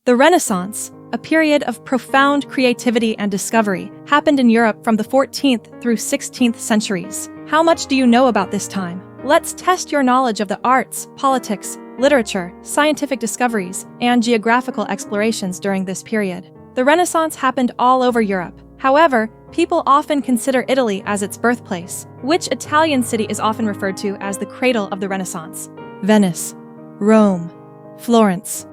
The Renaissance, a period of profound creativity and discovery, happened in Europe from the 14th through 16th centuries. How much do you know about this time? Let's test your knowledge of the arts, politics, literature, scientific discoveries, and geographical explorations during this period. The Renaissance happened all over Europe. However, people often consider Italy as its birthplace. Which Italian city is often referred to as the cradle of the Renaissance? Venice, Rome, Florence.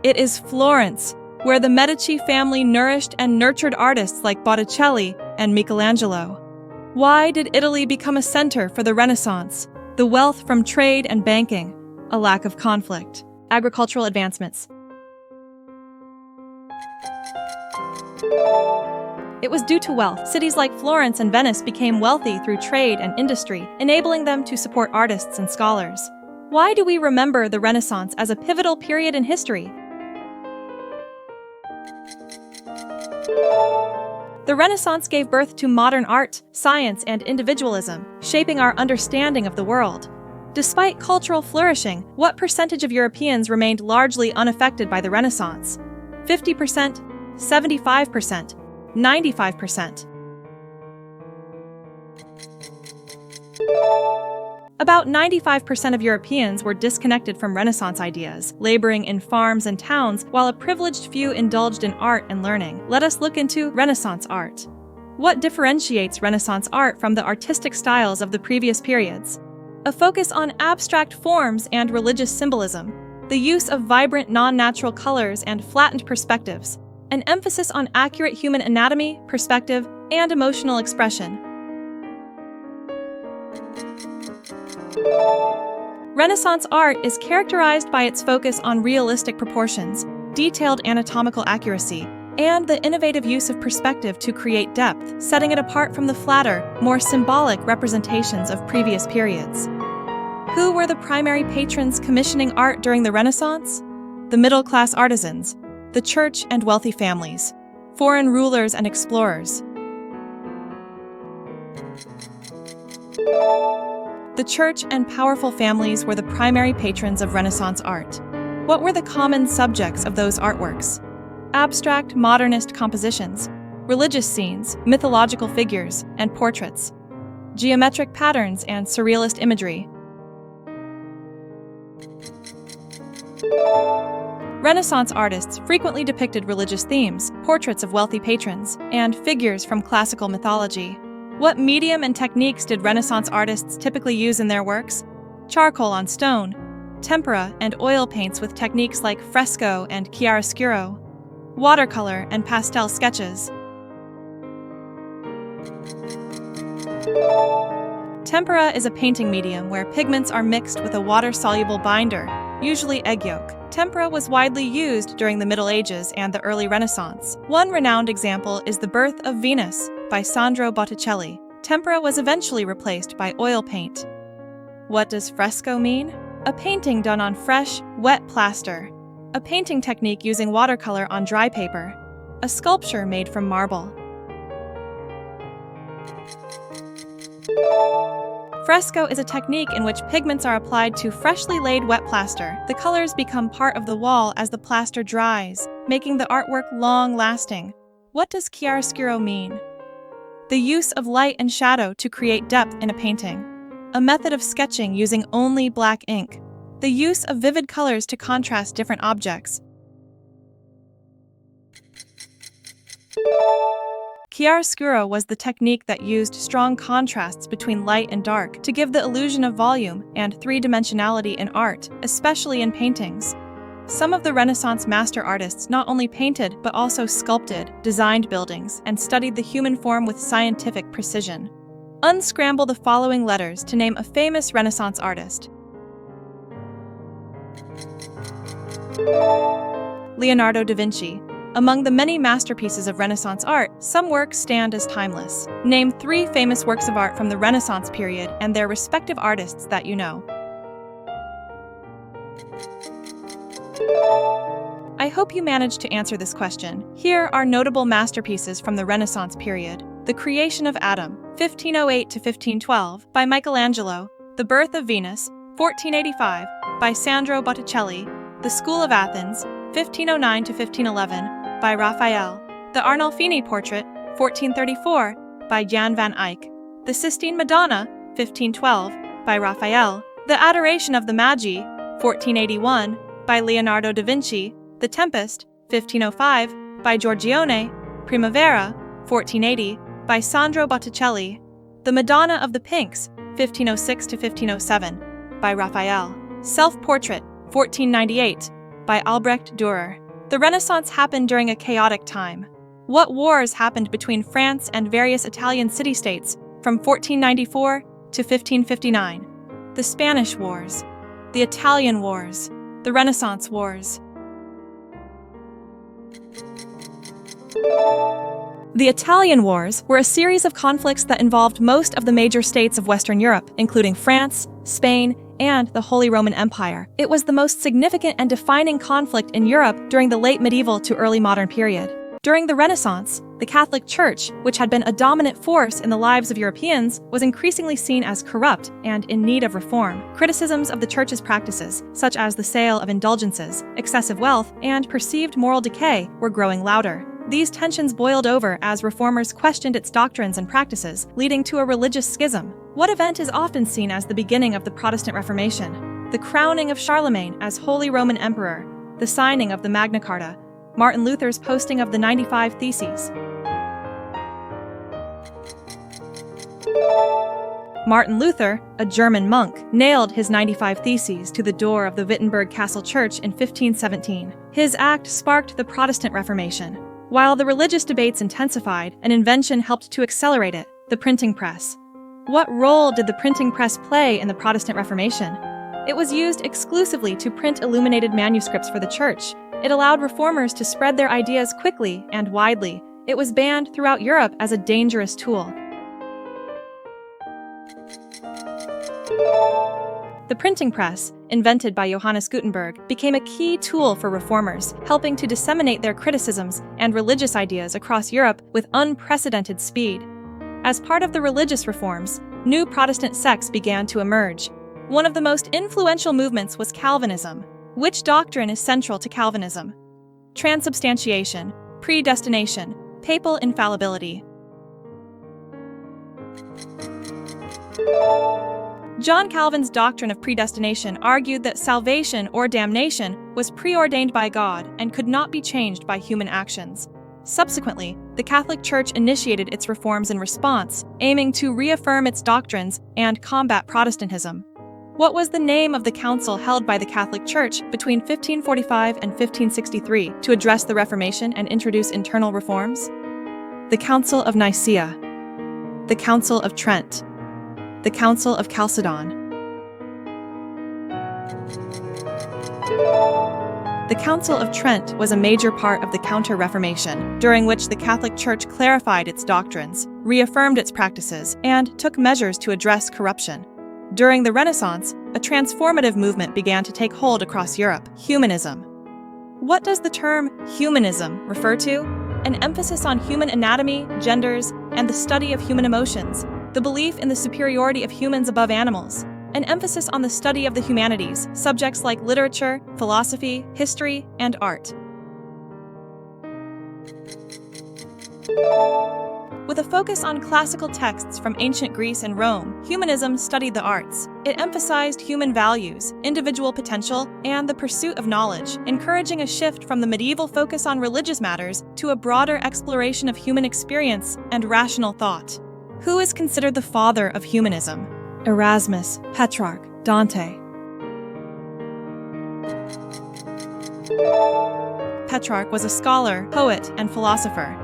It is Florence, where the Medici family nourished and nurtured artists like Botticelli and Michelangelo. Why did Italy become a center for the Renaissance? The wealth from trade and banking, a lack of conflict, agricultural advancements. It was due to wealth. Cities like Florence and Venice became wealthy through trade and industry, enabling them to support artists and scholars. Why do we remember the Renaissance as a pivotal period in history? The Renaissance gave birth to modern art, science, and individualism, shaping our understanding of the world. Despite cultural flourishing, what percentage of Europeans remained largely unaffected by the Renaissance? 50%, 75%, 95%. About 95% of Europeans were disconnected from Renaissance ideas, laboring in farms and towns, while a privileged few indulged in art and learning. Let us look into Renaissance art. What differentiates Renaissance art from the artistic styles of the previous periods? A focus on abstract forms and religious symbolism, the use of vibrant non-natural colors and flattened perspectives, an emphasis on accurate human anatomy, perspective, and emotional expression. Renaissance art is characterized by its focus on realistic proportions, detailed anatomical accuracy, and the innovative use of perspective to create depth, setting it apart from the flatter, more symbolic representations of previous periods. Who were the primary patrons commissioning art during the Renaissance? The middle-class artisans, the church and wealthy families, foreign rulers and explorers. The church and powerful families were the primary patrons of Renaissance art. What were the common subjects of those artworks? Abstract, modernist compositions, religious scenes, mythological figures, and portraits, geometric patterns and surrealist imagery. Renaissance artists frequently depicted religious themes, portraits of wealthy patrons, and figures from classical mythology. What medium and techniques did Renaissance artists typically use in their works? Charcoal on stone, tempera and oil paints with techniques like fresco and chiaroscuro, watercolor and pastel sketches. Tempera is a painting medium where pigments are mixed with a water-soluble binder, usually egg yolk. Tempera was widely used during the Middle Ages and the early Renaissance. One renowned example is The Birth of Venus by Sandro Botticelli. Tempera was eventually replaced by oil paint. What does fresco mean? A painting done on fresh, wet plaster. A painting technique using watercolor on dry paper. A sculpture made from marble. Fresco is a technique in which pigments are applied to freshly laid wet plaster. The colors become part of the wall as the plaster dries, making the artwork long-lasting. What does chiaroscuro mean? The use of light and shadow to create depth in a painting. A method of sketching using only black ink. The use of vivid colors to contrast different objects. Chiaroscuro was the technique that used strong contrasts between light and dark to give the illusion of volume and three-dimensionality in art, especially in paintings. Some of the Renaissance master artists not only painted but also sculpted, designed buildings, and studied the human form with scientific precision. Unscramble the following letters to name a famous Renaissance artist. Leonardo da Vinci. Among the many masterpieces of Renaissance art, some works stand as timeless. Name 3 famous works of art from the Renaissance period and their respective artists that you know. I hope you managed to answer this question. Here are notable masterpieces from the Renaissance period. The Creation of Adam, 1508 to 1512, by Michelangelo. The Birth of Venus, 1485, by Sandro Botticelli, The School of Athens, 1509 to 1511, by Raphael, the Arnolfini Portrait, 1434, by Jan van Eyck, The Sistine Madonna, 1512, by Raphael, The Adoration of the Magi, 1481, by Leonardo da Vinci, The Tempest, 1505, by Giorgione, Primavera, 1480, by Sandro Botticelli, The Madonna of the Pinks, 1506 to 1507, by Raphael, Self-Portrait, 1498, by Albrecht Dürer. The Renaissance happened during a chaotic time. What wars happened between France and various Italian city-states from 1494 to 1559? The Spanish Wars, the Italian Wars, the Renaissance Wars. The Italian Wars were a series of conflicts that involved most of the major states of Western Europe, including France, Spain, and the Holy Roman Empire. It was the most significant and defining conflict in Europe during the late medieval to early modern period. During the Renaissance, the Catholic Church, which had been a dominant force in the lives of Europeans, was increasingly seen as corrupt and in need of reform. Criticisms of the Church's practices, such as the sale of indulgences, excessive wealth, and perceived moral decay, were growing louder. These tensions boiled over as reformers questioned its doctrines and practices, leading to a religious schism. What event is often seen as the beginning of the Protestant Reformation? The crowning of Charlemagne as Holy Roman Emperor, the signing of the Magna Carta, Martin Luther's posting of the 95 Theses. Martin Luther, a German monk, nailed his 95 Theses to the door of the Wittenberg Castle Church in 1517. His act sparked the Protestant Reformation. While the religious debates intensified, an invention helped to accelerate it: the printing press. What role did the printing press play in the Protestant Reformation? It was used exclusively to print illuminated manuscripts for the Church. It allowed reformers to spread their ideas quickly and widely. It was banned throughout Europe as a dangerous tool. The printing press, invented by Johannes Gutenberg, became a key tool for reformers, helping to disseminate their criticisms and religious ideas across Europe with unprecedented speed. As part of the religious reforms, new Protestant sects began to emerge. One of the most influential movements was Calvinism. Which doctrine is central to Calvinism? Transubstantiation, predestination, papal infallibility. John Calvin's doctrine of predestination argued that salvation or damnation was preordained by God and could not be changed by human actions. Subsequently, the Catholic Church initiated its reforms in response, aiming to reaffirm its doctrines and combat Protestantism. What was the name of the council held by the Catholic Church between 1545 and 1563 to address the Reformation and introduce internal reforms? The Council of Nicaea, the Council of Trent, the Council of Chalcedon. The Council of Trent was a major part of the Counter-Reformation, during which the Catholic Church clarified its doctrines, reaffirmed its practices, and took measures to address corruption. During the Renaissance, a transformative movement began to take hold across Europe: humanism. What does the term humanism refer to? An emphasis on human anatomy, genders, and the study of human emotions, the belief in the superiority of humans above animals, an emphasis on the study of the humanities, subjects like literature, philosophy, history, and art. With a focus on classical texts from ancient Greece and Rome, humanism studied the arts. It emphasized human values, individual potential, and the pursuit of knowledge, encouraging a shift from the medieval focus on religious matters to a broader exploration of human experience and rational thought. Who is considered the father of humanism? Erasmus, Petrarch, Dante. Petrarch was a scholar, poet, and philosopher.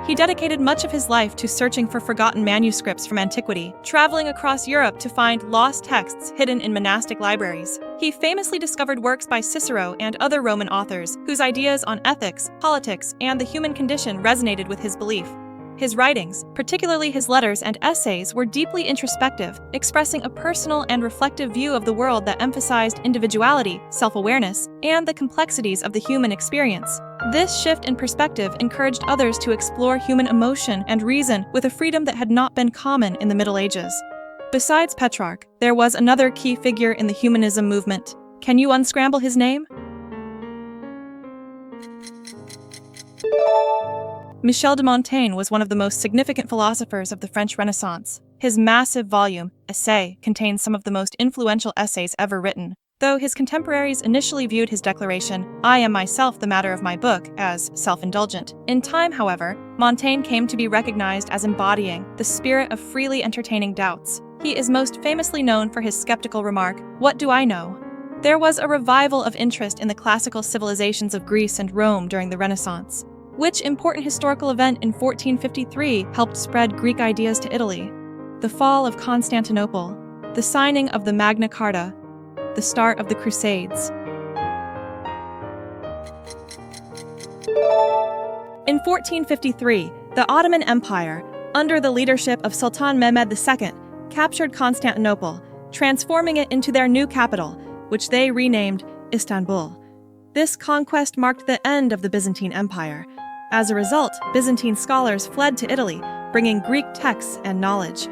He dedicated much of his life to searching for forgotten manuscripts from antiquity, traveling across Europe to find lost texts hidden in monastic libraries. He famously discovered works by Cicero and other Roman authors whose ideas on ethics, politics, and the human condition resonated with his belief. His writings, particularly his letters and essays, were deeply introspective, expressing a personal and reflective view of the world that emphasized individuality, self-awareness, and the complexities of the human experience. This shift in perspective encouraged others to explore human emotion and reason with a freedom that had not been common in the Middle Ages. Besides Petrarch, there was another key figure in the humanism movement: Can you unscramble his name? Michel de Montaigne was one of the most significant philosophers of the French Renaissance. His massive volume, Essai, contains some of the most influential essays ever written. Though his contemporaries initially viewed his declaration, "I am myself the matter of my book," as self-indulgent. In time, however, Montaigne came to be recognized as embodying the spirit of freely entertaining doubts. He is most famously known for his skeptical remark, "What do I know?" There was a revival of interest in the classical civilizations of Greece and Rome during the Renaissance. Which important historical event in 1453 helped spread Greek ideas to Italy? The fall of Constantinople, the signing of the Magna Carta, the start of the Crusades. In 1453, the Ottoman Empire, under the leadership of Sultan Mehmed II, captured Constantinople, transforming it into their new capital, which they renamed Istanbul. This conquest marked the end of the Byzantine Empire. As a result, Byzantine scholars fled to Italy, bringing Greek texts and knowledge.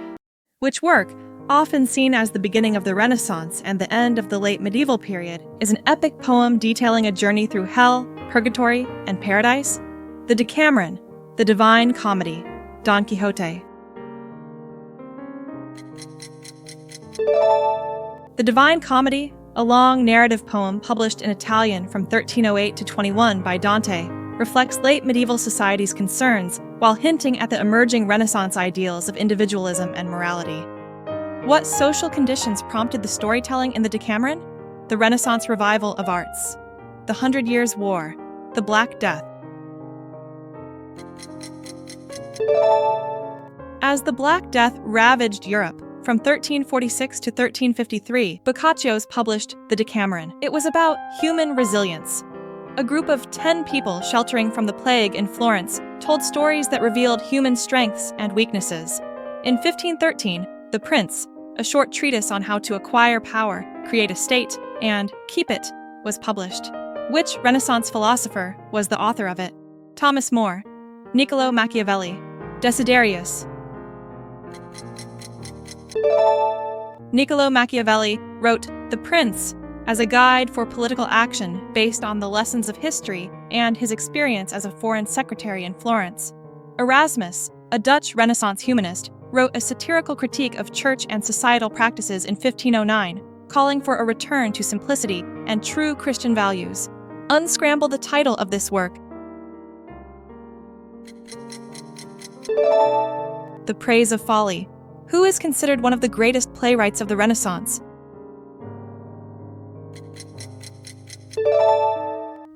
Which work, often seen as the beginning of the Renaissance and the end of the late medieval period, is an epic poem detailing a journey through hell, purgatory, and paradise? The Decameron, the Divine Comedy, Don Quixote. The Divine Comedy, a long narrative poem published in Italian from 1308 to 21 by Dante, reflects late medieval society's concerns while hinting at the emerging Renaissance ideals of individualism and morality. What social conditions prompted the storytelling in the Decameron? The Renaissance revival of arts, the 100 Years' War, the Black Death. As the Black Death ravaged Europe, from 1346 to 1353, Boccaccio's published The Decameron. It was about human resilience. A group of 10 people sheltering from the plague in Florence told stories that revealed human strengths and weaknesses. In 1513, The Prince, a short treatise on how to acquire power, create a state, and keep it, was published. Which Renaissance philosopher was the author of it? Thomas More, Niccolò Machiavelli, Desiderius. Niccolò Machiavelli wrote The Prince as a guide for political action based on the lessons of history and his experience as a foreign secretary in Florence. Erasmus, a Dutch Renaissance humanist, wrote a satirical critique of church and societal practices in 1509, calling for a return to simplicity and true Christian values. Unscramble the title of this work. The Praise of Folly. Who is considered one of the greatest playwrights of the Renaissance?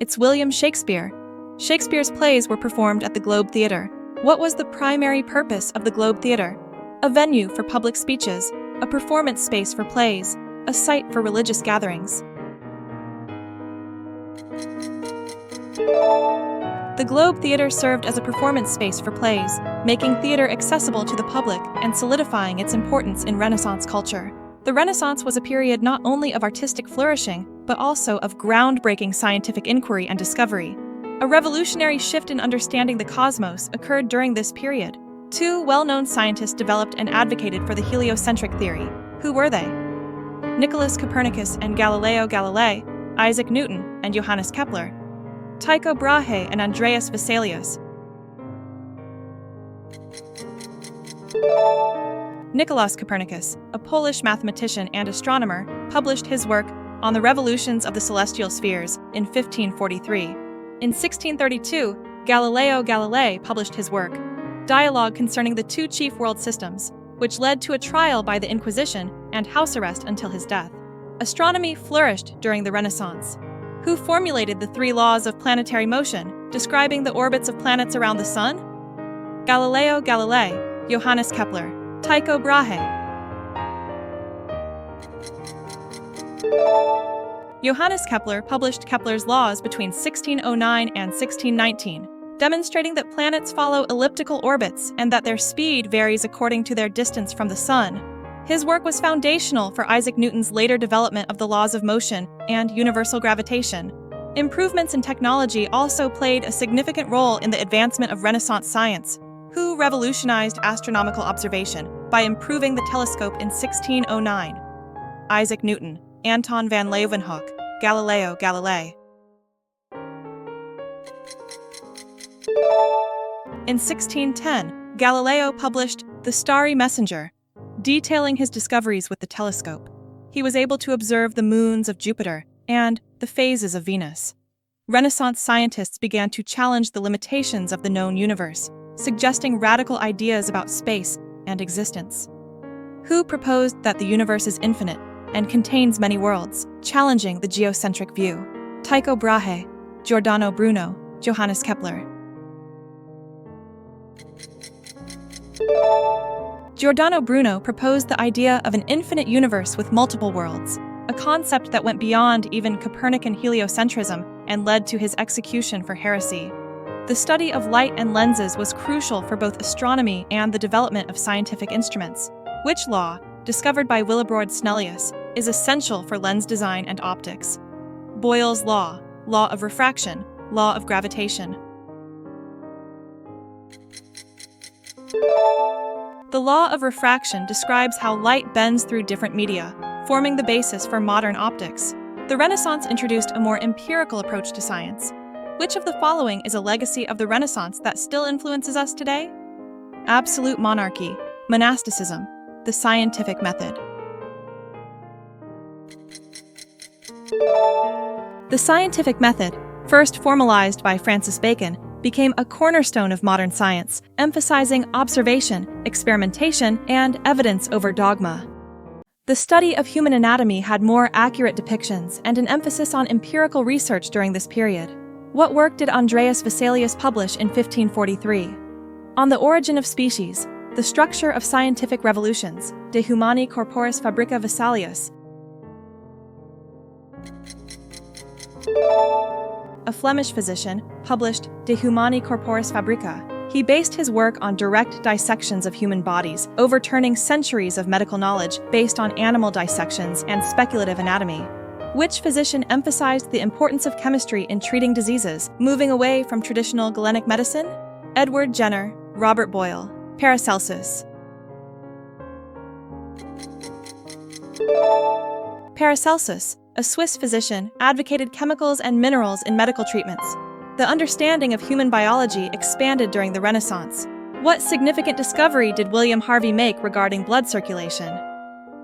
It's William Shakespeare. Shakespeare's plays were performed at the Globe Theatre. What was the primary purpose of the Globe Theatre? A venue for public speeches, a performance space for plays, a site for religious gatherings. The Globe Theatre served as a performance space for plays, making theater accessible to the public and solidifying its importance in Renaissance culture. The Renaissance was a period not only of artistic flourishing, but also of groundbreaking scientific inquiry and discovery. A revolutionary shift in understanding the cosmos occurred during this period. Two well-known scientists developed and advocated for the heliocentric theory. Who were they? Nicholas Copernicus and Galileo Galilei, Isaac Newton and Johannes Kepler, Tycho Brahe and Andreas Vesalius. Nicolaus Copernicus, a Polish mathematician and astronomer, published his work On the Revolutions of the Celestial Spheres in 1543. In 1632, Galileo Galilei published his work, Dialogue Concerning the Two Chief World Systems, which led to a trial by the Inquisition and house arrest until his death. Astronomy flourished during the Renaissance. Who formulated the 3 laws of planetary motion, describing the orbits of planets around the Sun? Galileo Galilei, Johannes Kepler, Tycho Brahe. Johannes Kepler published Kepler's laws between 1609 and 1619, demonstrating that planets follow elliptical orbits and that their speed varies according to their distance from the Sun. His work was foundational for Isaac Newton's later development of the laws of motion and universal gravitation. Improvements in technology also played a significant role in the advancement of Renaissance science. Who revolutionized astronomical observation by improving the telescope in 1609? Isaac Newton, Anton van Leeuwenhoek, Galileo Galilei. In 1610, Galileo published The Starry Messenger, detailing his discoveries with the telescope. He was able to observe the moons of Jupiter and the phases of Venus. Renaissance scientists began to challenge the limitations of the known universe, suggesting radical ideas about space and existence. Who proposed that the universe is infinite and contains many worlds, challenging the geocentric view? Tycho Brahe, Giordano Bruno, Johannes Kepler. Giordano Bruno proposed the idea of an infinite universe with multiple worlds, a concept that went beyond even Copernican heliocentrism and led to his execution for heresy. The study of light and lenses was crucial for both astronomy and the development of scientific instruments, which law, discovered by Willibrord Snellius, is essential for lens design and optics. Boyle's law, law of refraction, law of gravitation. The law of refraction describes how light bends through different media, forming the basis for modern optics. The Renaissance introduced a more empirical approach to science. Which of the following is a legacy of the Renaissance that still influences us today? Absolute monarchy, monasticism, the scientific method. The scientific method, first formalized by Francis Bacon, became a cornerstone of modern science, emphasizing observation, experimentation, and evidence over dogma. The study of human anatomy had more accurate depictions and an emphasis on empirical research during this period. What work did Andreas Vesalius publish in 1543? On the Origin of Species, The Structure of Scientific Revolutions, De Humani Corporis Fabrica Vesalius. A Flemish physician, published De Humani Corporis Fabrica. He based his work on direct dissections of human bodies, overturning centuries of medical knowledge based on animal dissections and speculative anatomy. Which physician emphasized the importance of chemistry in treating diseases, moving away from traditional Galenic medicine? Edward Jenner, Robert Boyle, Paracelsus. Paracelsus, a Swiss physician, advocated chemicals and minerals in medical treatments. The understanding of human biology expanded during the Renaissance. What significant discovery did William Harvey make regarding blood circulation?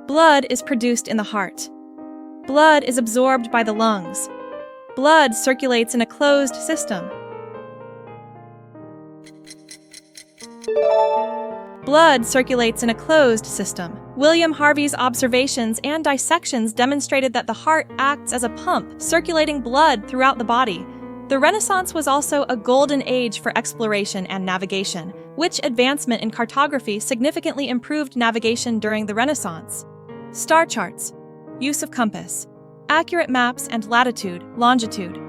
Blood is produced in the heart. Blood is absorbed by the lungs. Blood circulates in a closed system. Blood circulates in a closed system. William Harvey's observations and dissections demonstrated that the heart acts as a pump, circulating blood throughout the body. The Renaissance was also a golden age for exploration and navigation, which advancement in cartography significantly improved navigation during the Renaissance. Star charts, use of compass, accurate maps and latitude, longitude.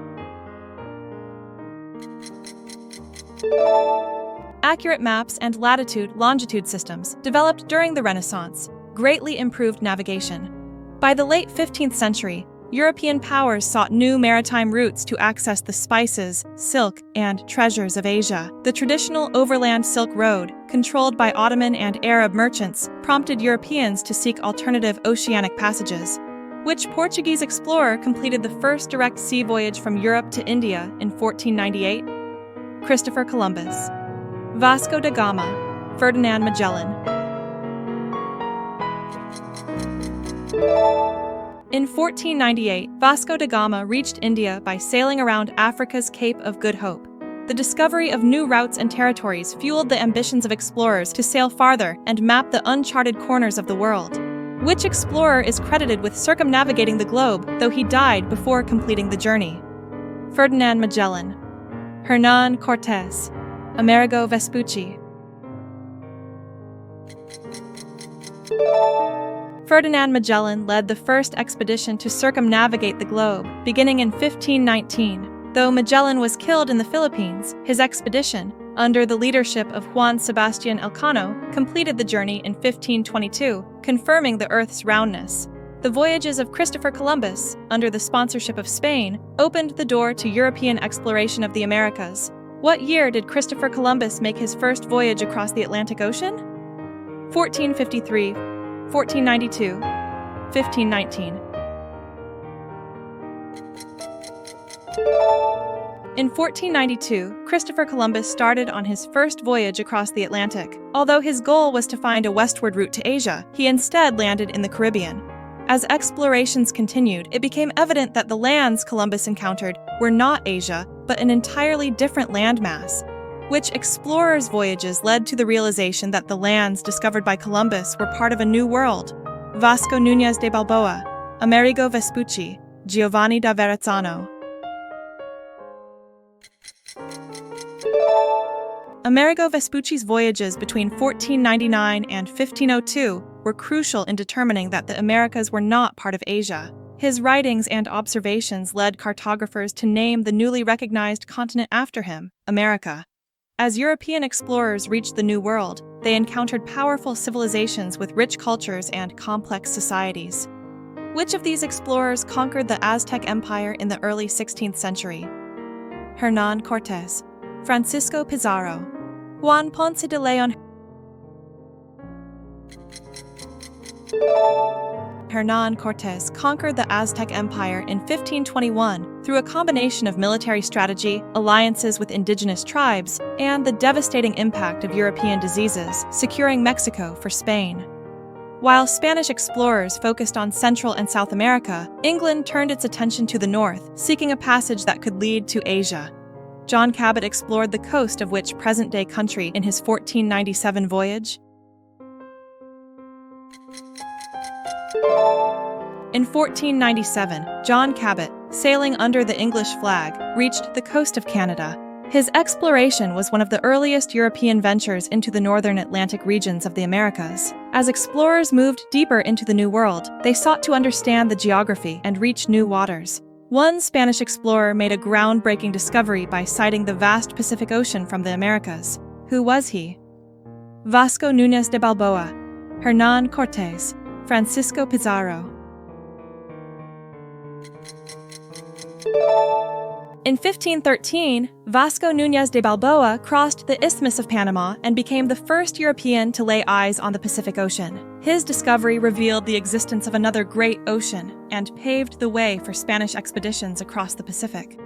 Accurate maps and latitude, longitude systems, developed during the Renaissance, greatly improved navigation. By the late 15th century, European powers sought new maritime routes to access the spices, silk, and treasures of Asia. The traditional overland Silk Road, controlled by Ottoman and Arab merchants, prompted Europeans to seek alternative oceanic passages. Which Portuguese explorer completed the first direct sea voyage from Europe to India in 1498? Christopher Columbus. Vasco da Gama, Ferdinand Magellan. In 1498, Vasco da Gama reached India by sailing around Africa's Cape of Good Hope. The discovery of new routes and territories fueled the ambitions of explorers to sail farther and map the uncharted corners of the world. Which explorer is credited with circumnavigating the globe, though he died before completing the journey? Ferdinand Magellan. Hernán Cortés. Amerigo Vespucci. Ferdinand Magellan led the first expedition to circumnavigate the globe, beginning in 1519. Though Magellan was killed in the Philippines, his expedition, under the leadership of Juan Sebastián Elcano, completed the journey in 1522, confirming the Earth's roundness. The voyages of Christopher Columbus, under the sponsorship of Spain, opened the door to European exploration of the Americas. What year did Christopher Columbus make his first voyage across the Atlantic Ocean? 1453, 1492, 1519. In 1492, Christopher Columbus started on his first voyage across the Atlantic. Although his goal was to find a westward route to Asia, he instead landed in the Caribbean. As explorations continued, it became evident that the lands Columbus encountered were not Asia, but an entirely different landmass. Which explorers' voyages led to the realization that the lands discovered by Columbus were part of a new world. Vasco Núñez de Balboa, Amerigo Vespucci, Giovanni da Verrazzano. Amerigo Vespucci's voyages between 1499 and 1502 were crucial in determining that the Americas were not part of Asia. His writings and observations led cartographers to name the newly recognized continent after him, America. As European explorers reached the New World, they encountered powerful civilizations with rich cultures and complex societies. Which of these explorers conquered the Aztec Empire in the early 16th century? Hernán Cortés, Francisco Pizarro, Juan Ponce de León. Hernán Cortés conquered the Aztec Empire in 1521 through a combination of military strategy, alliances with indigenous tribes, and the devastating impact of European diseases, securing Mexico for Spain. While Spanish explorers focused on Central and South America, England turned its attention to the north, seeking a passage that could lead to Asia. John Cabot explored the coast of which present-day country in his 1497 voyage? In 1497, John Cabot, sailing under the English flag, reached the coast of Canada. His exploration was one of the earliest European ventures into the northern Atlantic regions of the Americas. As explorers moved deeper into the New World, they sought to understand the geography and reach new waters. One Spanish explorer made a groundbreaking discovery by sighting the vast Pacific Ocean from the Americas. Who was he? Vasco Núñez de Balboa, Hernán Cortés, Francisco Pizarro. In 1513, Vasco Núñez de Balboa crossed the Isthmus of Panama and became the first European to lay eyes on the Pacific Ocean. His discovery revealed the existence of another great ocean and paved the way for Spanish expeditions across the Pacific.